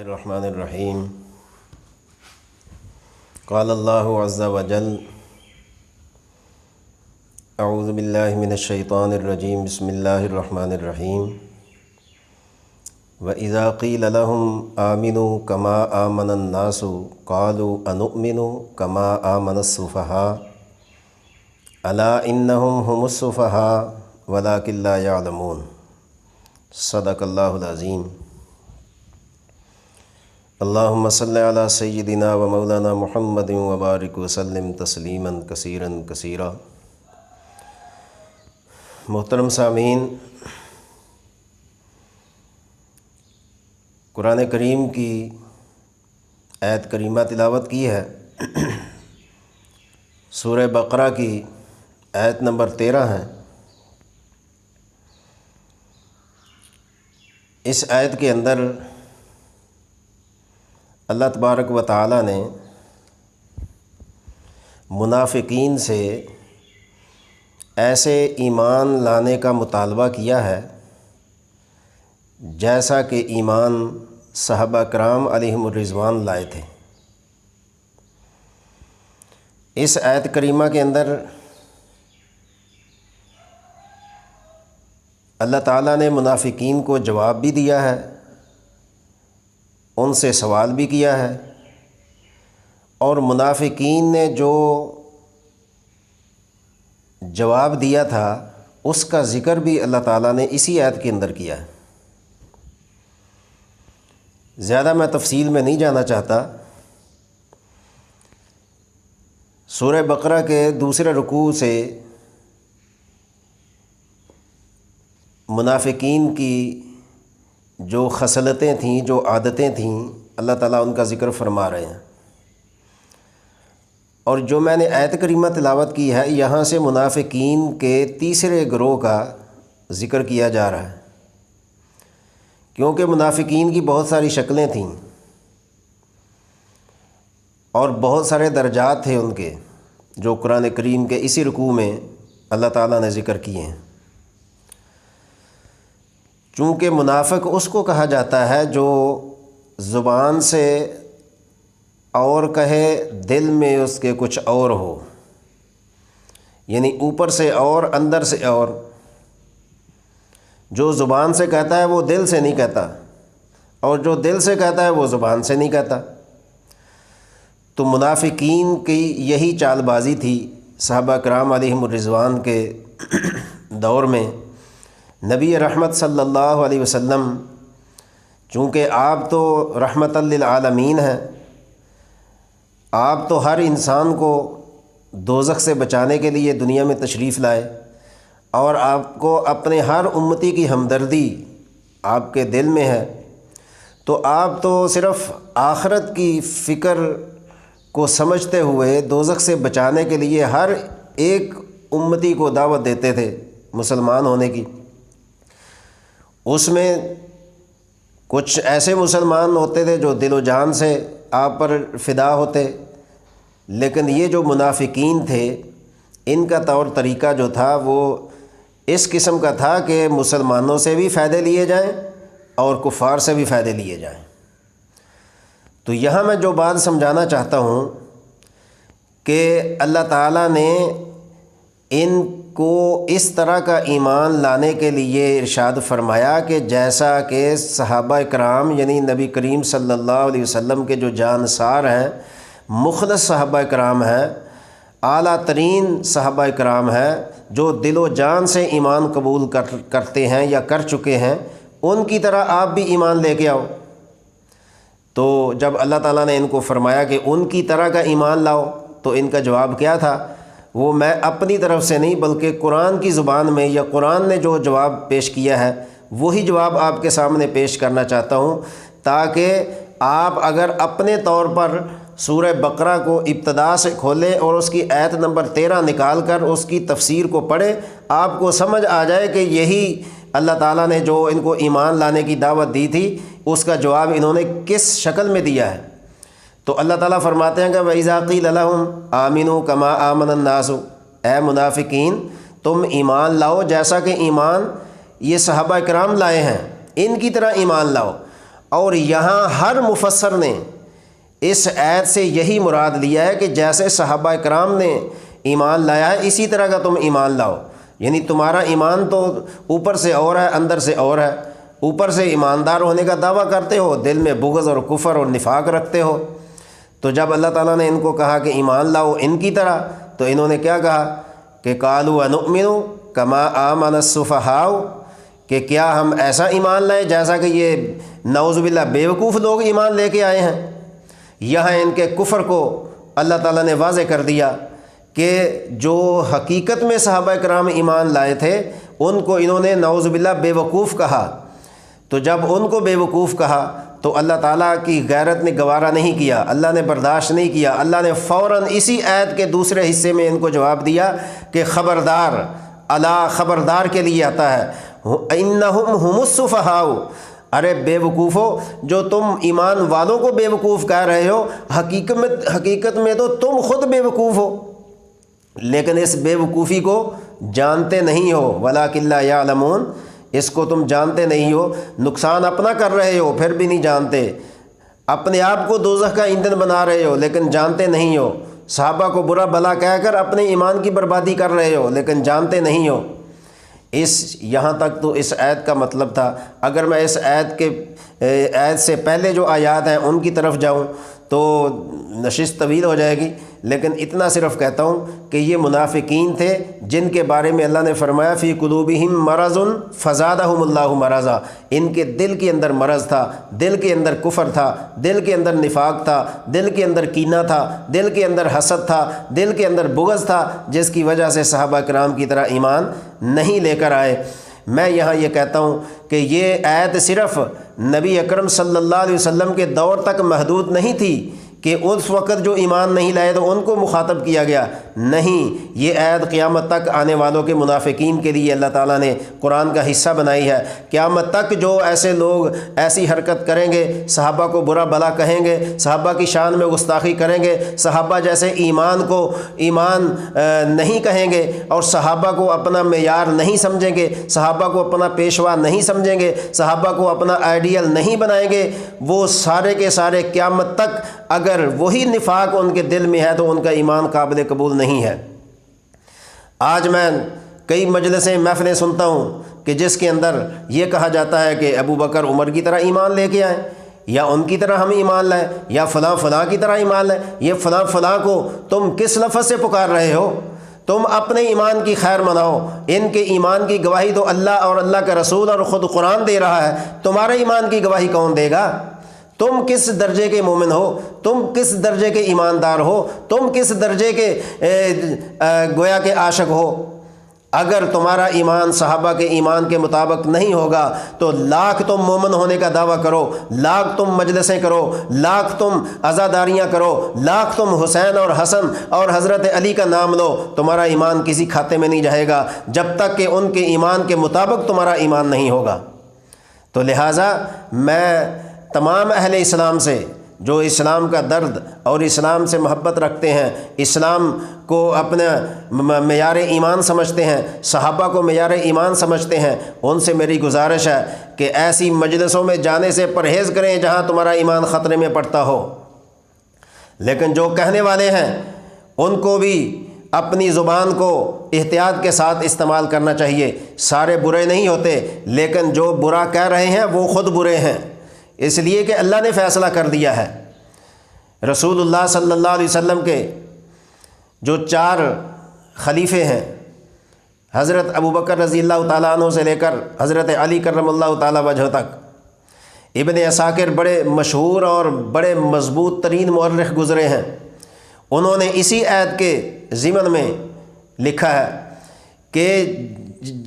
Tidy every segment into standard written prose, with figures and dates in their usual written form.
الرحمن الرحیم قال اللہ عز وجل اعوذ باللہ من الشیطان الرجیم بسم اللہ الرحمن الرحیم وَإِذَا قِيلَ لَهُمْ آمِنُوا كَمَا آمَنَ النَّاسُ قَالُوا أَنُؤْمِنُ كَمَا آمَنَ السُّفَهَاءُ أَلَا إِنَّهُمْ هُمُ السُّفَهَاءُ وَلَكِنْ لَا يَعْلَمُونَ صدق اللہ العظیم۔ اللہم صلی علی سیدنا و مولانا محمد وبارک وسلم تسلیما کثیرا کثیرا۔ محترم سامعین، قرآن کریم کی آیت کریمہ تلاوت کی ہے، سورہ بقرہ کی آیت نمبر 13 ہے۔ اس آیت کے اندر اللہ تبارک و تعالی نے منافقین سے ایسے ایمان لانے کا مطالبہ کیا ہے جیسا کہ ایمان صحابہ کرام علیہم الرضوان لائے تھے۔ اس آیت کریمہ کے اندر اللہ تعالیٰ نے منافقین کو جواب بھی دیا ہے، ان سے سوال بھی کیا ہے، اور منافقین نے جو جواب دیا تھا اس کا ذکر بھی اللہ تعالیٰ نے اسی آیت کے اندر کیا ہے۔ زیادہ میں تفصیل میں نہیں جانا چاہتا۔ سورہ بقرہ کے دوسرے رکوع سے منافقین کی جو خصلتیں تھیں، جو عادتیں تھیں، اللہ تعالیٰ ان کا ذکر فرما رہے ہیں، اور جو میں نے آیت کریمہ تلاوت کی ہے یہاں سے منافقین کے تیسرے گروہ کا ذکر کیا جا رہا ہے، کیونکہ منافقین کی بہت ساری شکلیں تھیں اور بہت سارے درجات تھے ان کے، جو قرآن کریم کے اسی رکوع میں اللہ تعالیٰ نے ذکر کیے ہیں۔ چونکہ منافق اس کو کہا جاتا ہے جو زبان سے اور کہے دل میں اس کے کچھ اور ہو، یعنی اوپر سے اور اندر سے اور۔ جو زبان سے کہتا ہے وہ دل سے نہیں کہتا، اور جو دل سے کہتا ہے وہ زبان سے نہیں کہتا۔ تو منافقین کی یہی چال بازی تھی صحابہ کرام علیہم الرضوان کے دور میں۔ نبی رحمت صلی اللہ علیہ وسلم چونکہ آپ تو رحمت للعالمین ہیں، آپ تو ہر انسان کو دوزخ سے بچانے کے لیے دنیا میں تشریف لائے، اور آپ کو اپنے ہر امتی کی ہمدردی آپ کے دل میں ہے، تو آپ تو صرف آخرت کی فکر کو سمجھتے ہوئے دوزخ سے بچانے کے لیے ہر ایک امتی کو دعوت دیتے تھے مسلمان ہونے کی۔ اس میں کچھ ایسے مسلمان ہوتے تھے جو دل و جان سے آپ پر فدا ہوتے، لیکن یہ جو منافقین تھے ان کا طور طریقہ جو تھا وہ اس قسم کا تھا کہ مسلمانوں سے بھی فائدے لیے جائیں اور کفار سے بھی فائدے لیے جائیں۔ تو یہاں میں جو بات سمجھانا چاہتا ہوں کہ اللہ تعالیٰ نے ان کو اس طرح کا ایمان لانے کے لیے ارشاد فرمایا کہ جیسا کہ صحابہ کرام یعنی نبی کریم صلی اللہ علیہ وسلم کے جو جانسار ہیں، مخلص صحابہ کرام ہیں، اعلیٰ ترین صحابہ کرام ہیں، جو دل و جان سے ایمان قبول کرتے ہیں یا کر چکے ہیں، ان کی طرح آپ بھی ایمان لے کے آؤ۔ تو جب اللہ تعالیٰ نے ان کو فرمایا کہ ان کی طرح کا ایمان لاؤ، تو ان کا جواب کیا تھا؟ وہ میں اپنی طرف سے نہیں بلکہ قرآن کی زبان میں یا قرآن نے جو جواب پیش کیا ہے وہی جواب آپ کے سامنے پیش کرنا چاہتا ہوں، تاکہ آپ اگر اپنے طور پر سورہ بقرہ کو ابتدا سے کھولیں اور اس کی آیت نمبر 13 نکال کر اس کی تفسیر کو پڑھیں، آپ کو سمجھ آ جائے کہ یہی اللہ تعالیٰ نے جو ان کو ایمان لانے کی دعوت دی تھی اس کا جواب انہوں نے کس شکل میں دیا ہے۔ تو اللہ تعالیٰ فرماتے ہیں کہ وَإِذَا قِيلَ لَهُمْ آمِنُوا كَمَا آمَنَ النَّاسُ، اے منافقین تم ایمان لاؤ جیسا کہ ایمان یہ صحابہ کرام لائے ہیں، ان کی طرح ایمان لاؤ۔ اور یہاں ہر مفسر نے اس آیت سے یہی مراد لیا ہے کہ جیسے صحابہ کرام نے ایمان لایا ہے اسی طرح کا تم ایمان لاؤ، یعنی تمہارا ایمان تو اوپر سے اور ہے اندر سے اور ہے، اوپر سے ایماندار ہونے کا دعویٰ کرتے ہو، دل میں بغض اور کفر اور نفاق رکھتے ہو۔ تو جب اللہ تعالیٰ نے ان کو کہا کہ ایمان لاؤ ان کی طرح، تو انہوں نے کیا کہا کہ قالوا انؤمن کما آمن السفہاء، کہ کیا ہم ایسا ایمان لائیں جیسا کہ یہ نعوذ باللہ بیوقوف لوگ ایمان لے کے آئے ہیں۔ یہاں ان کے کفر کو اللہ تعالیٰ نے واضح کر دیا کہ جو حقیقت میں صحابہ کرام ایمان لائے تھے ان کو انہوں نے نعوذ باللہ بیوقوف کہا۔ تو جب ان کو بیوقوف کہا تو اللہ تعالیٰ کی غیرت نے گوارا نہیں کیا، اللہ نے برداشت نہیں کیا، اللہ نے فوراً اسی آیت کے دوسرے حصے میں ان کو جواب دیا کہ خبردار، الا خبردار کے لیے آتا ہے، انہم ہم السفہاء، ارے بے وقوفو، جو تم ایمان والوں کو بے وقوف کہہ رہے ہو، حقیقت میں تو تم خود بے وقوف ہو، لیکن اس بے وقوفی کو جانتے نہیں ہو، وَلَٰكِن لَا يَعْلَمُونَ، اس کو تم جانتے نہیں ہو، نقصان اپنا کر رہے ہو پھر بھی نہیں جانتے، اپنے آپ کو دوزخ کا ایندھن بنا رہے ہو لیکن جانتے نہیں ہو، صحابہ کو برا بھلا کہہ کر اپنے ایمان کی بربادی کر رہے ہو لیکن جانتے نہیں ہو۔ یہاں تک تو اس آیت کا مطلب تھا۔ اگر میں اس آیت سے پہلے جو آیات ہیں ان کی طرف جاؤں تو نشست طویل ہو جائے گی، لیکن اتنا صرف کہتا ہوں کہ یہ منافقین تھے جن کے بارے میں اللہ نے فرمایا فی قلوبہم مرض فزادہم اللہ مرضا، ان کے دل کے اندر مرض تھا، دل کے اندر کفر تھا، دل کے اندر نفاق تھا، دل کے اندر کینہ تھا، دل کے اندر حسد تھا، دل کے اندر بغض تھا، جس کی وجہ سے صحابہ کرام کی طرح ایمان نہیں لے کر آئے۔ میں یہاں یہ کہتا ہوں کہ یہ آیت صرف نبی اکرم صلی اللہ علیہ وسلم کے دور تک محدود نہیں تھی کہ اس وقت جو ایمان نہیں لائے تو ان کو مخاطب کیا گیا، نہیں، یہ آیت قیامت تک آنے والوں کے منافقین کے لیے اللہ تعالیٰ نے قرآن کا حصہ بنائی ہے۔ قیامت تک جو ایسے لوگ ایسی حرکت کریں گے، صحابہ کو برا بھلا کہیں گے، صحابہ کی شان میں گستاخی کریں گے، صحابہ جیسے ایمان کو ایمان نہیں کہیں گے اور صحابہ کو اپنا معیار نہیں سمجھیں گے، صحابہ کو اپنا پیشوا نہیں سمجھیں گے، صحابہ کو اپنا آئیڈیل نہیں بنائیں گے، وہ سارے کے سارے قیامت تک اگر وہی نفاق ان کے دل میں ہے تو ان کا ایمان قابل قبول نہیں ہے۔ آج میں کئی مجلسیں محفلیں سنتا ہوں کہ جس کے اندر یہ کہا جاتا ہے کہ ابو بکر عمر کی طرح ایمان لے کے آئیں، یا ان کی طرح ہم ایمان لائیں، یا فلاں فلاں کی طرح ایمان لائیں۔ یہ فلاں فلاں کو تم کس لفظ سے پکار رہے ہو؟ تم اپنے ایمان کی خیر مناؤ، ان کے ایمان کی گواہی تو اللہ اور اللہ کا رسول اور خود قرآن دے رہا ہے، تمہارے ایمان کی گواہی کون دے گا؟ تم کس درجے کے مومن ہو؟ تم کس درجے کے ایماندار ہو؟ تم کس درجے کے گویا کے عاشق ہو؟ اگر تمہارا ایمان صحابہ کے ایمان کے مطابق نہیں ہوگا تو لاکھ تم مومن ہونے کا دعویٰ کرو، لاکھ تم مجلسیں کرو، لاکھ تم عزاداریاں کرو، لاکھ تم حسین اور حسن اور حضرت علی کا نام لو، تمہارا ایمان کسی کھاتے میں نہیں جائے گا جب تک کہ ان کے ایمان کے مطابق تمہارا ایمان نہیں ہوگا۔ تو لہٰذا میں تمام اہل اسلام سے جو اسلام کا درد اور اسلام سے محبت رکھتے ہیں، اسلام کو اپنا معیار ایمان سمجھتے ہیں، صحابہ کو معیار ایمان سمجھتے ہیں، ان سے میری گزارش ہے کہ ایسی مجلسوں میں جانے سے پرہیز کریں جہاں تمہارا ایمان خطرے میں پڑتا ہو۔ لیکن جو کہنے والے ہیں ان کو بھی اپنی زبان کو احتیاط کے ساتھ استعمال کرنا چاہیے۔ سارے برے نہیں ہوتے، لیکن جو برا کہہ رہے ہیں وہ خود برے ہیں، اس لیے کہ اللہ نے فیصلہ کر دیا ہے۔ رسول اللہ صلی اللہ علیہ وسلم کے جو 4 خلیفے ہیں، حضرت ابو بکر رضی اللہ تعالیٰ عنہ سے لے کر حضرت علی کرم اللہ تعالیٰ وجہ تک، ابن عساکر بڑے مشہور اور بڑے مضبوط ترین مورخ گزرے ہیں، انہوں نے اسی آیت کے ضمن میں لکھا ہے کہ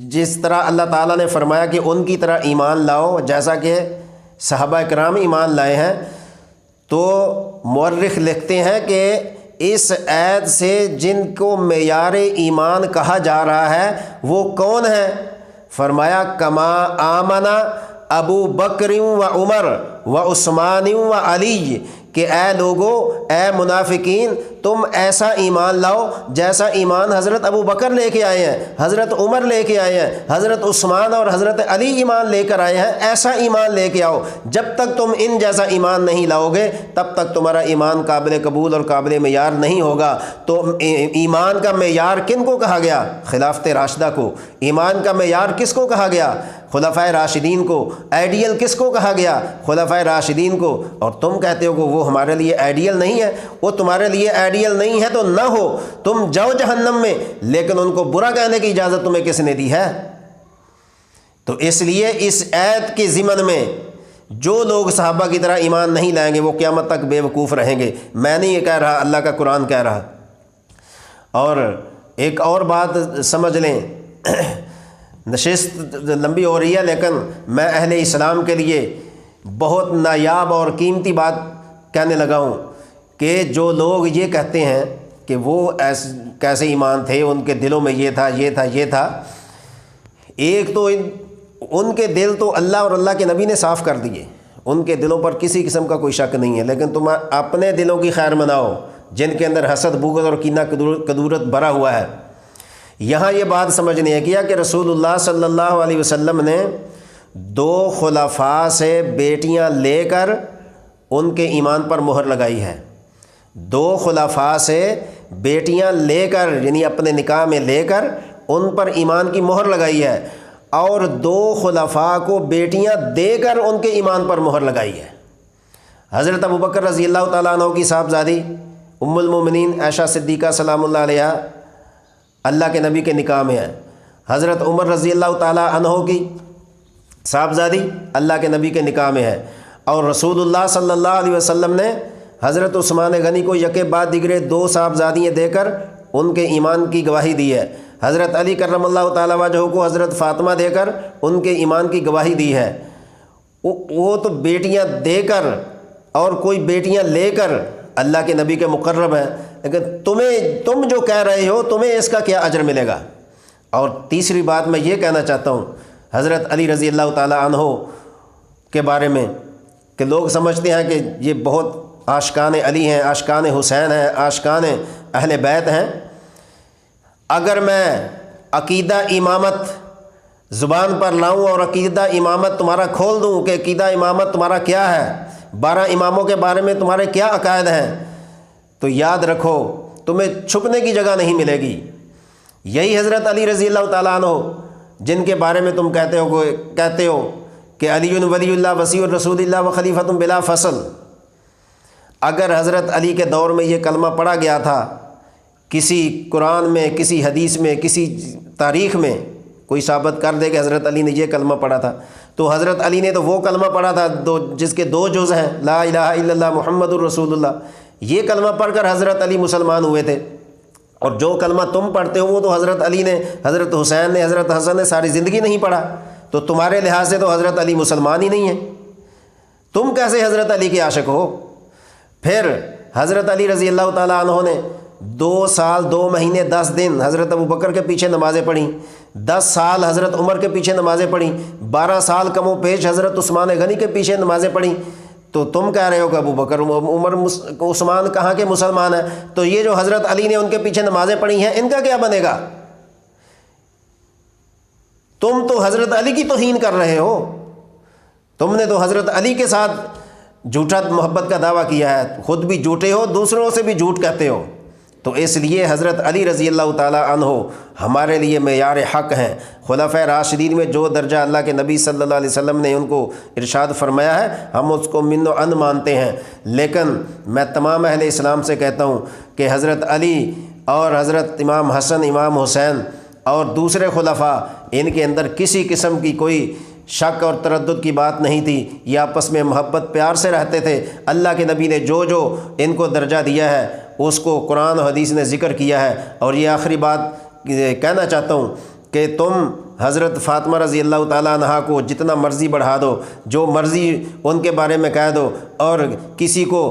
جس طرح اللہ تعالیٰ نے فرمایا کہ ان کی طرح ایمان لاؤ جیسا کہ صحابہ کرام ایمان لائے ہیں، تو مورخ لکھتے ہیں کہ اس آیت سے جن کو معیار ایمان کہا جا رہا ہے وہ کون ہے؟ فرمایا کما آمنا ابو بکر و عمر و عثمان و علی، کہ اے لوگو، اے منافقین، تم ایسا ایمان لاؤ جیسا ایمان حضرت ابو بکر لے کے آئے ہیں، حضرت عمر لے کے آئے ہیں، حضرت عثمان اور حضرت علی ایمان لے کر آئے ہیں، ایسا ایمان لے کے آؤ۔ جب تک تم ان جیسا ایمان نہیں لاؤ گے تب تک تمہارا ایمان قابل قبول اور قابل معیار نہیں ہوگا۔ تو ایمان کا معیار کن کو کہا گیا؟ خلافت راشدہ کو۔ ایمان کا معیار کس کو کہا گیا؟ خلفائے راشدین کو۔ آئیڈیل کس کو کہا گیا؟ خلفائے راشدین کو۔ اور تم کہتے ہو کہ وہ ہمارے لیے آئیڈیل نہیں ہے۔ وہ تمہارے لیے آئیڈیل نہیں ہے تو نہ ہو، تم جاؤ جہنم میں، لیکن ان کو برا کہنے کی اجازت تمہیں کس نے دی ہے؟ تو اس لیے اس آیت کے ضمن میں جو لوگ صحابہ کی طرح ایمان نہیں لائیں گے وہ قیامت تک بے وقوف رہیں گے۔ میں نہیں یہ کہہ رہا، اللہ کا قرآن کہہ رہا۔ اور ایک اور بات سمجھ لیں، نشست لمبی ہو رہی ہے لیکن میں اہل اسلام کے لیے بہت نایاب اور قیمتی بات کہنے لگا ہوں کہ جو لوگ یہ کہتے ہیں کہ وہ کیسے ایمان تھے، ان کے دلوں میں یہ تھا یہ تھا یہ تھا، ایک تو ان کے دل تو اللہ اور اللہ کے نبی نے صاف کر دیے، ان کے دلوں پر کسی قسم کا کوئی شک نہیں ہے، لیکن تم اپنے دلوں کی خیر مناؤ جن کے اندر حسد، بغض اور کینہ کدورت بھرا ہوا ہے۔ یہاں یہ بات سمجھنی ہے کیا کہ رسول اللہ صلی اللہ علیہ وسلم نے 2 خلفاء سے بیٹیاں لے کر ان کے ایمان پر مہر لگائی ہے۔ 2 خلفاء سے بیٹیاں لے کر، یعنی اپنے نکاح میں لے کر ان پر ایمان کی مہر لگائی ہے، اور 2 خلفاء کو بیٹیاں دے کر ان کے ایمان پر مہر لگائی ہے۔ حضرت ابو بکر رضی اللہ تعالیٰ عنہ کی صاحبزادی ام المومنین عائشہ صدیقہ سلام اللہ علیہا اللہ کے نبی کے نکاح میں ہے۔ حضرت عمر رضی اللہ تعالیٰ عنہ کی صاحبزادی اللہ کے نبی کے نکاح میں ہے، اور رسول اللہ صلی اللہ علیہ وسلم نے حضرت عثمان غنی کو یکے بعد دیگرے 2 صاحبزادیاں دے کر ان کے ایمان کی گواہی دی ہے۔ حضرت علی کرم اللہ تعالیٰ وجہہ کو حضرت فاطمہ دے کر ان کے ایمان کی گواہی دی ہے۔ وہ تو بیٹیاں دے کر اور کوئی بیٹیاں لے کر اللہ کے نبی کے مقرب ہیں، لیکن تم جو کہہ رہے ہو تمہیں اس کا کیا اجر ملے گا؟ اور تیسری بات میں یہ کہنا چاہتا ہوں حضرت علی رضی اللہ تعالیٰ عنہ کے بارے میں کہ لوگ سمجھتے ہیں کہ یہ بہت عاشقان علی ہیں، عاشقان حسین ہیں، عاشقان اہل بیت ہیں۔ اگر میں عقیدہ امامت زبان پر لاؤں اور عقیدہ امامت تمہارا کھول دوں کہ عقیدہ امامت تمہارا کیا ہے، 12 اماموں کے بارے میں تمہارے کیا عقائد ہیں، تو یاد رکھو تمہیں چھپنے کی جگہ نہیں ملے گی۔ یہی حضرت علی رضی اللہ تعالیٰ عنہ جن کے بارے میں تم کہتے ہو کہ علی ولی اللہ وصی الرسول اللہ و خلیفۃ بلا فصل، اگر حضرت علی کے دور میں یہ کلمہ پڑھا گیا تھا، کسی قرآن میں، کسی حدیث میں، کسی تاریخ میں کوئی ثابت کر دے کہ حضرت علی نے یہ کلمہ پڑھا تھا، تو حضرت علی نے تو وہ کلمہ پڑھا تھا جس کے 2 جز ہیں، لا الہ الا اللہ محمد الرسول اللہ۔ یہ کلمہ پڑھ کر حضرت علی مسلمان ہوئے تھے، اور جو کلمہ تم پڑھتے ہو وہ تو حضرت علی نے، حضرت حسین نے، حضرت حسن نے ساری زندگی نہیں پڑھا، تو تمہارے لحاظ سے تو حضرت علی مسلمان ہی نہیں ہیں، تم کیسے حضرت علی کے عاشق ہو؟ پھر حضرت علی رضی اللہ تعالیٰ عنہ نے 2 سال 2 مہینے 10 دن حضرت ابو بکر کے پیچھے نمازیں پڑھیں، 10 سال حضرت عمر کے پیچھے نمازیں پڑھیں، 12 سال کم و پیش حضرت عثمان غنی کے پیچھے نمازیں پڑھیں، تو تم کہہ رہے ہو کہ ابو بکر عمر عثمان کہاں کے مسلمان ہیں؟ تو یہ جو حضرت علی نے ان کے پیچھے نمازیں پڑھی ہیں ان کا کیا بنے گا؟ تم تو حضرت علی کی توہین کر رہے ہو، تم نے تو حضرت علی کے ساتھ جھوٹا محبت کا دعویٰ کیا ہے، خود بھی جھوٹے ہو، دوسروں سے بھی جھوٹ کہتے ہو۔ تو اس لیے حضرت علی رضی اللہ تعالیٰ عنہ ہمارے لیے معیار حق ہیں۔ خلفائے راشدین میں جو درجہ اللہ کے نبی صلی اللہ علیہ وسلم نے ان کو ارشاد فرمایا ہے ہم اس کو من و ان مانتے ہیں، لیکن میں تمام اہل اسلام سے کہتا ہوں کہ حضرت علی اور حضرت امام حسن، امام حسین اور دوسرے خلفاء، ان کے اندر کسی قسم کی کوئی شک اور تردد کی بات نہیں تھی، یہ آپس میں محبت پیار سے رہتے تھے۔ اللہ کے نبی نے جو جو ان کو درجہ دیا ہے اس کو قرآن و حدیث نے ذکر کیا ہے۔ اور یہ آخری بات کہنا چاہتا ہوں کہ تم حضرت فاطمہ رضی اللہ تعالیٰ عنہا کو جتنا مرضی بڑھا دو، جو مرضی ان کے بارے میں کہہ دو، اور کسی کو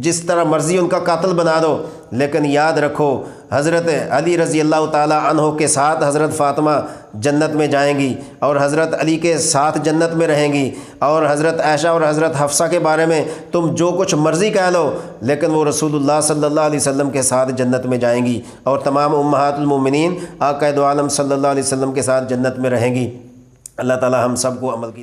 جس طرح مرضی ان کا قاتل بنا دو، لیکن یاد رکھو حضرت علی رضی اللہ تعالیٰ عنہ کے ساتھ حضرت فاطمہ جنت میں جائیں گی اور حضرت علی کے ساتھ جنت میں رہیں گی، اور حضرت عائشہ اور حضرت حفصہ کے بارے میں تم جو کچھ مرضی کہہ لو، لیکن وہ رسول اللہ صلی اللہ علیہ وسلم کے ساتھ جنت میں جائیں گی، اور تمام امہات المومنین آقا دو عالم صلی اللہ علیہ وسلم کے ساتھ جنت میں رہیں گی۔ اللہ تعالی ہم سب کو عمل کی